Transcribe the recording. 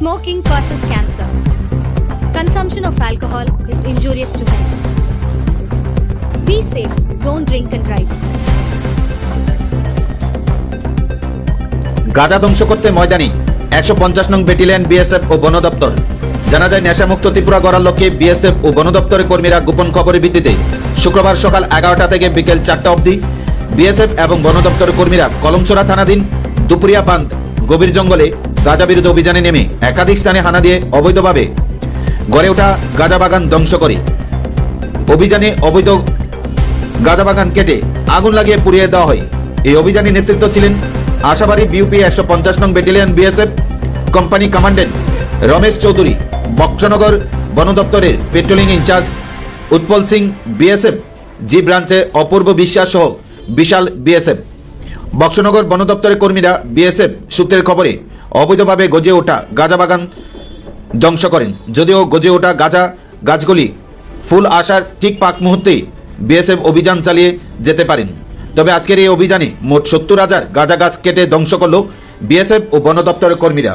Smoking causes cancer. Consumption of alcohol is injurious to health. Be safe, don't drink and drive. গাঁজা ধ্বংস করতে ময়দানি 150 নং battalion BSF ও বন দপ্তর। জানা যায় নেশামুক্ত ত্রিপুরা গড়ার লক্ষ্যে বিএসএফ ও বন দপ্তরের কর্মীরা গোপন খবরের ভিত্তিতে শুক্রবার সকাল 11টা থেকে বিকেল 4টা অবধি বিএসএফ এবং বন দপ্তরের কর্মীরা কলমচড়া থানাধীন দুপুরিয়া বাঁধ গভীর জঙ্গলে গাঁজা বিরোধী অভিযানে নেমে একাধিক স্থানে হানা দিয়ে অবৈধভাবে গড়ে ওঠা গাঁজা বাগান ধ্বংস করে। অভিযানে অবৈধ গাঁজা বাগান কেটে আগুন লাগিয়ে পুড়িয়ে দেওয়া হয়। এই অভিযানে নেতৃত্ব ছিলেন আশাবাড়ি বিউপি 150 নং battalion BSF company commandant Ramesh Chowdhury, Boxanagar বন দপ্তরের patrolling in charge Utpal Singh BSF G ব্রাঞ্চে অপূর্ব বিশ্বাস সহ বিশাল বিএসএফ। বক্সনগর বন দপ্তরের কর্মীরা বিএসএফ সূত্রের খবরে অবৈধভাবে গজে ওঠা গাঁজা বাগান ধ্বংস করেন। যদিও গজে ওঠা গাঁজা গাছগুলি ফুল আসার ঠিক পাক মুহূর্তেই বিএসএফ অভিযান চালিয়ে যেতে পারেন। তবে আজকের এই অভিযানে মোট 70,000 গাঁজা গাছ কেটে ধ্বংস করল বিএসএফ ও বন দপ্তরের কর্মীরা।